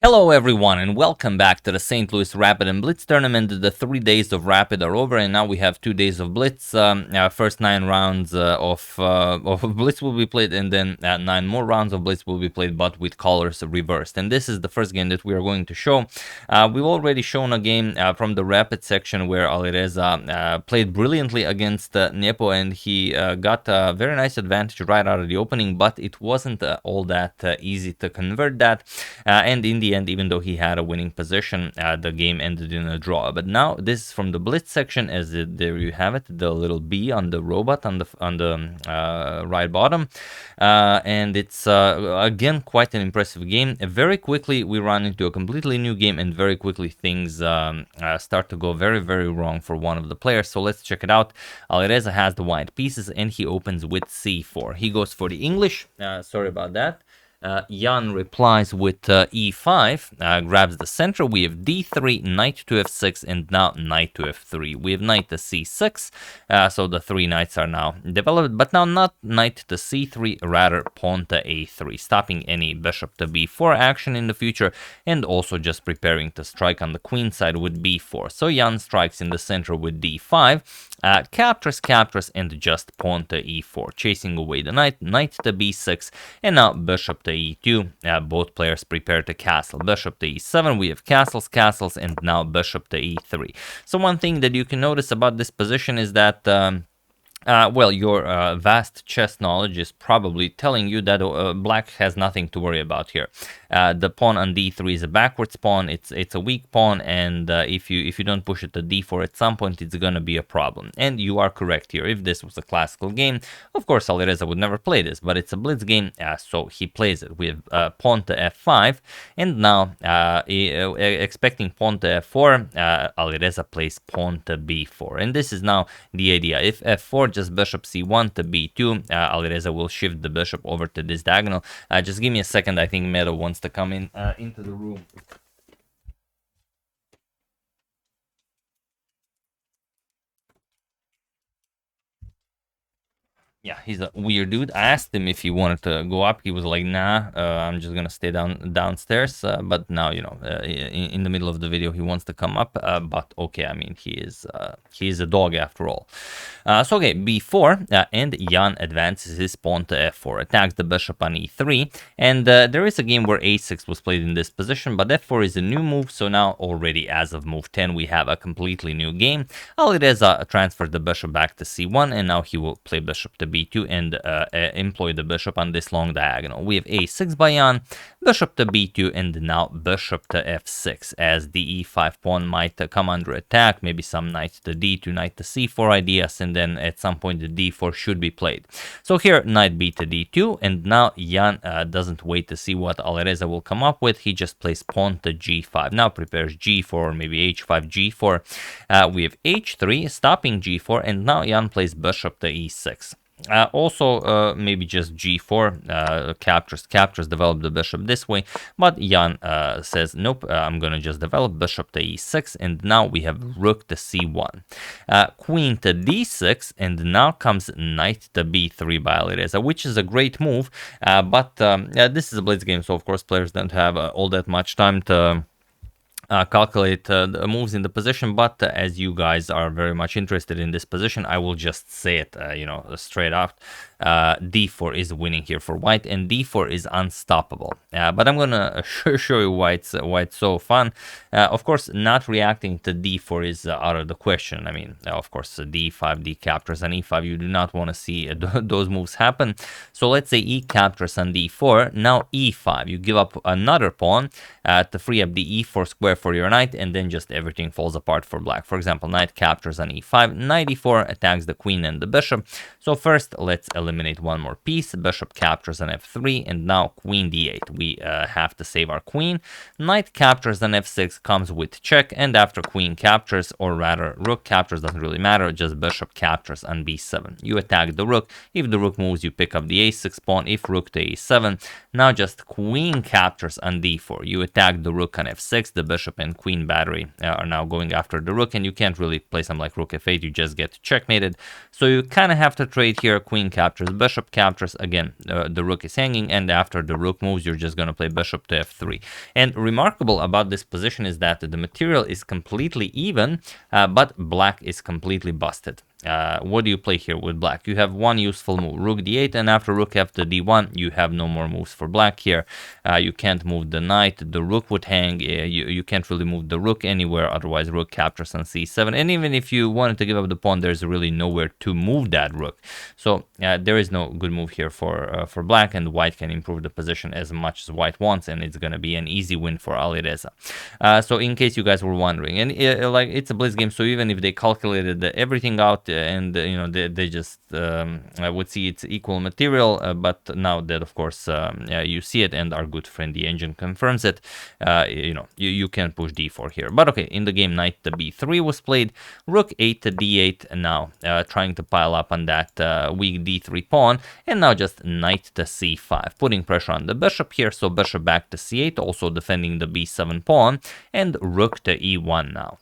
Hello everyone and welcome back to the Saint Louis Rapid and Blitz tournament. The 3 days of Rapid are over and now we have 2 days of Blitz. First 9 rounds of Blitz will be played, and then 9 more rounds of Blitz will be played, but with colors reversed. And this is the first game that we are going to show. We've already shown a game from the Rapid section where Alireza played brilliantly against Nepo, and he got a very nice advantage right out of the opening, but it wasn't all that easy to convert that. And in the end, even though he had a winning position, the game ended in a draw. But now this is from the Blitz section, as there you have it, the little B on the robot on the right bottom, and it's again quite an impressive game. Very quickly we run into a completely new game, and very quickly things start to go very wrong for one of the players. So let's check it out. Alireza has the white pieces and he opens with c4. He goes for the English. Sorry about that. Jan replies with e5, grabs the center. We have d3, knight to f6, and now knight to f3. We have knight to c6, so the 3 knights are now developed, but now not knight to c3, rather pawn to a3, stopping any bishop to b4 action in the future, and also just preparing to strike on the queen side with b4. So Jan strikes in the center with d5, captures, and just pawn to e4, chasing away the knight to b6, and now bishop to e2. Both players prepare to castle. Bishop to e7, we have castles, and now bishop to e3. So one thing that you can notice about this position is that well, your vast chess knowledge is probably telling you that black has nothing to worry about here. The pawn on d3 is a backwards pawn. It's a weak pawn, and if you don't push it to d4 at some point, it's gonna be a problem. And you are correct here. If this was a classical game, of course Alireza would never play this, but it's a blitz game, so he plays it. We have pawn to f5, and now expecting pawn to f4, Alireza plays pawn to b4, and this is now the idea. If f4, just bishop c1 to b2, Alireza will shift the bishop over to this diagonal. Just give me a second. I think Medo wants to come in into the room. Yeah, he's a weird dude. I asked him if he wanted to go up. He was like, nah, I'm just gonna stay downstairs. But now, you know, in the middle of the video, he wants to come up. But okay, I mean, he is a dog after all. So okay, b4, and Jan advances his pawn to f4, attacks the bishop on e3, and there is a game where a6 was played in this position, but f4 is a new move. So now already as of move 10, we have a completely new game. Alireza transferred the bishop back to c1, and now he will play bishop to b2 and employ the bishop on this long diagonal. We have a6 by Jan, bishop to b2, and now bishop to f6, as the e5 pawn might come under attack. Maybe some knight to d2, knight to c4 ideas, and then at some point the d4 should be played. So here knight b to d2, and now Jan doesn't wait to see what Alireza will come up with. He just plays pawn to g5. Now prepares g4, or maybe h5, g4. We have h3, stopping g4, and now Jan plays bishop to e6. Also, maybe just g4, captures, develop the bishop this way, but Jan says, nope, I'm gonna just develop bishop to e6, and now we have rook to c1, queen to d6, and now comes knight to b3 by Alireza, which is a great move, but this is a blitz game, so of course players don't have all that much time to calculate the moves in the position, but as you guys are very much interested in this position, I will just say it, you know, straight up. D4 is winning here for white, and D4 is unstoppable. But I'm gonna show you why it's so fun. Of course, not reacting to D4 is out of the question. I mean, of course, D5, D captures on E5. You do not want to see those moves happen. So let's say E captures on D4. Now E5, you give up another pawn to free up the E4 square for your knight, and then just everything falls apart for black. For example, knight captures on E5, knight E4 attacks the queen and the bishop. So first, let's eliminate one more piece. Bishop captures on f3, and now queen d8. We have to save our queen. Knight captures on f6, comes with check, and after queen captures, or rather rook captures, doesn't really matter, just bishop captures on b7. You attack the rook. If the rook moves, you pick up the a6 pawn. If rook to a7, now just queen captures on d4. You attack the rook on f6. The bishop and queen battery are now going after the rook, and you can't really play something like rook f8. You just get checkmated. So you kind of have to trade here. Queen captures captures, bishop captures. Again, the rook is hanging, and after the rook moves, you're just going to play bishop to f3. And remarkable about this position is that the material is completely even, but black is completely busted. What do you play here with black? You have one useful move, rook d8, and after rook f to d1, you have no more moves for black here. You can't move the knight, the rook would hang, you can't really move the rook anywhere, otherwise rook captures on c7, and even if you wanted to give up the pawn, there's really nowhere to move that rook. So there is no good move here for black, and white can improve the position as much as white wants, and it's going to be an easy win for Alireza. So in case you guys were wondering, and like it's a blitz game, so even if they calculated everything out, and you know they just would see it's equal material, but now that of course you see it, and our good friend the engine confirms it, you know you can push d4 here. But okay, in the game knight to b3 was played, rook 8 to d8, now trying to pile up on that weak d3 pawn, and now just knight to c5, putting pressure on the bishop here, so bishop back to c8, also defending the b7 pawn, and rook to e1 now.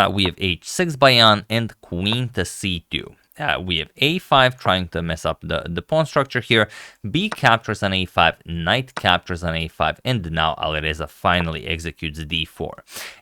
We have h6 by Jan, and queen to c2. We have a5 trying to mess up the pawn structure here. B captures on a5, knight captures on a5, and now Alireza finally executes d4.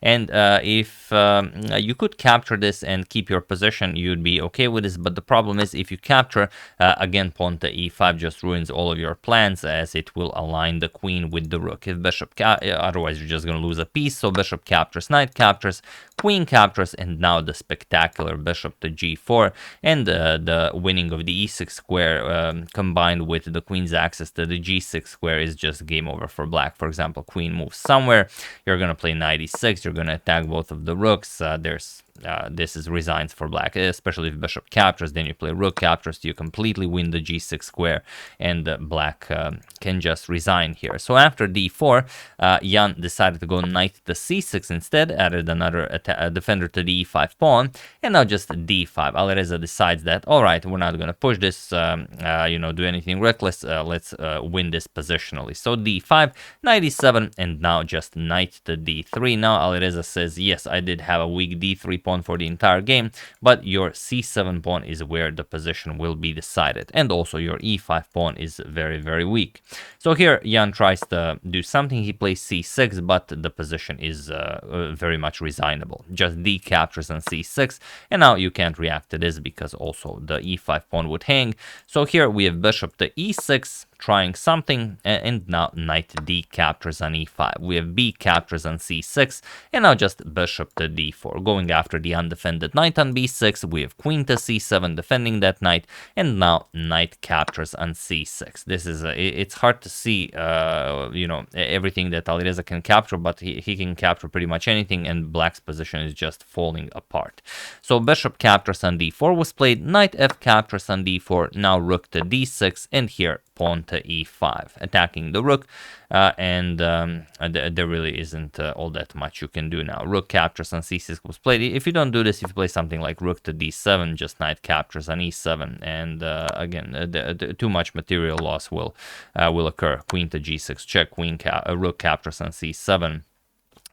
And if you could capture this and keep your position, you'd be okay with this, but the problem is if you capture, again pawn to e5 just ruins all of your plans, as it will align the queen with the rook. If bishop otherwise you're just going to lose a piece, so bishop captures, knight captures, queen captures, and now the spectacular bishop to g4, and the winning of the e6 square combined with the queen's access to the g6 square is just game over for black. For example, queen moves somewhere, you're going to play knight e6, you're going to attack both of the rooks. This is resigns for black, especially if bishop captures, then you play rook captures, you completely win the g6 square, and black can just resign here. So after d4, Jan decided to go knight to c6 instead, added another defender to the e5 pawn, and now just d5. Alireza decides that, all right, we're not going to push this, you know, do anything reckless, let's win this positionally. So d5, knight e7, and now just knight to d3. Now Alireza says, yes, I did have a weak d3 pawn for the entire game, but your c7 pawn is where the position will be decided, and also your e5 pawn is very, very weak. So here Jan tries to do something, he plays c6, but the position is very much resignable. Just d captures on c6, and now you can't react to this because also the e5 pawn would hang. So here we have bishop to e6, trying something, and now knight d captures on e5. We have b captures on c6, and now just bishop to d4, going after the undefended knight on b6. We have queen to c7, defending that knight, and now knight captures on c6. This is it's hard to see, you know, everything that Alireza can capture, but he can capture pretty much anything, and black's position is just falling apart. So bishop captures on d4 was played, knight f captures on d4, now rook to d6, and here pawn to e5, attacking the rook, and there really isn't all that much you can do now. Rook captures on c6 was played. If you don't do this, if you play something like rook to d7, just knight captures on e7, and again, too much material loss will occur. Queen to g6 check, rook captures on c7.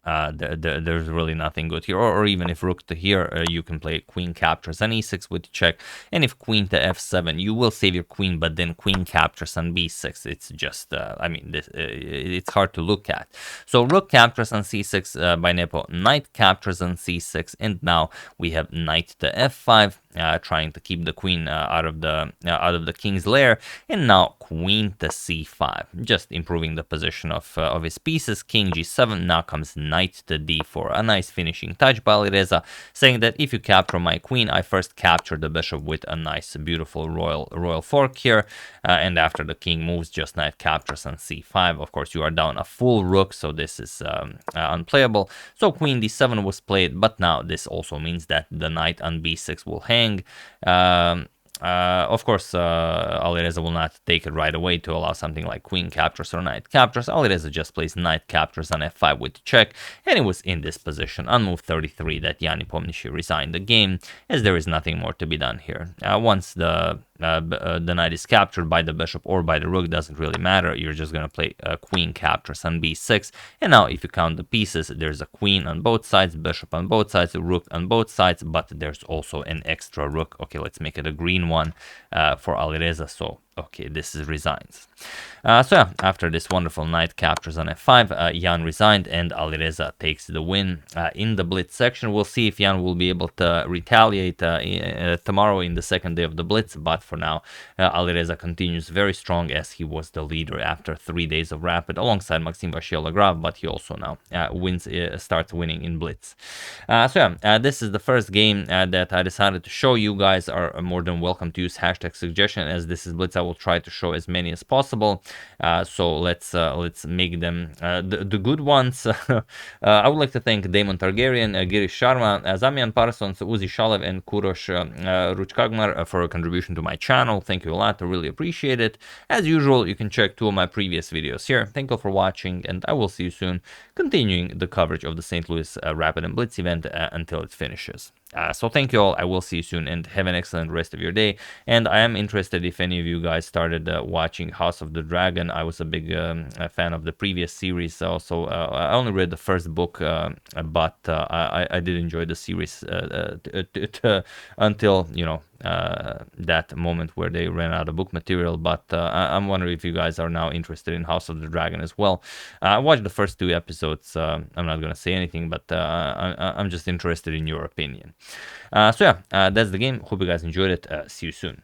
There's really nothing good here, or even if rook to here, you can play queen captures on e6 with check, and if queen to f7, you will save your queen, but then queen captures on b6. It's just, I mean, it's hard to look at. So rook captures on c6 by Nepo, knight captures on c6, and now we have knight to f5, trying to keep the queen out of the king's lair, and now queen to c5, just improving the position of his pieces. King g7, now comes knight to d4, a nice finishing touch by Alireza, saying that if you capture my queen, I first capture the bishop with a nice, beautiful royal fork here, and after the king moves, just knight captures on c5. Of course, you are down a full rook, so this is unplayable. So queen d7 was played, but now this also means that the knight on b6 will hang. Of course, Alireza will not take it right away to allow something like queen captures or knight captures. Alireza just plays knight captures on f5 with check, and it was in this position on move 33 that Nepomniachtchi resigned the game, as there is nothing more to be done here. Once the the knight is captured by the bishop or by the rook, doesn't really matter. You're just gonna play queen captures on b6, and now if you count the pieces, there's a queen on both sides, bishop on both sides, a rook on both sides, but there's also an extra rook. Okay, let's make it a green one for Alireza. So okay, this is resigns. So yeah, after this wonderful knight captures on f5, Jan resigned and Alireza takes the win. In the blitz section, we'll see if Jan will be able to retaliate tomorrow in the second day of the blitz, but for now, Alireza continues very strong as he was the leader after 3 days of rapid alongside Maxim Vachier-Lagrave, but he also now starts winning in blitz. So yeah, this is the first game that I decided to show. You guys are more than welcome to use hashtag suggestion, as this is blitz. I will try to show as many as possible. So let's make them the good ones. I would like to thank Damon Targaryen, Girish Sharma, Zamian Parsons, Uzi Shalev, and Kurosh Ruchkagmar for a contribution to my channel. Thank you a lot. I really appreciate it. As usual, you can check 2 of my previous videos here. Thank you for watching, and I will see you soon, continuing the coverage of the St. Louis Rapid and Blitz event until it finishes. So thank you all. I will see you soon and have an excellent rest of your day. And I am interested if any of you guys started watching House of the Dragon. I was a big fan of the previous series. Also, I only read the first book, but I did enjoy the series until, you know, that moment where they ran out of book material. But I'm wondering if you guys are now interested in House of the Dragon as well. I watched the first 2 episodes. I'm not going to say anything, but I'm just interested in your opinion. So yeah, that's the game. Hope you guys enjoyed it. See you soon.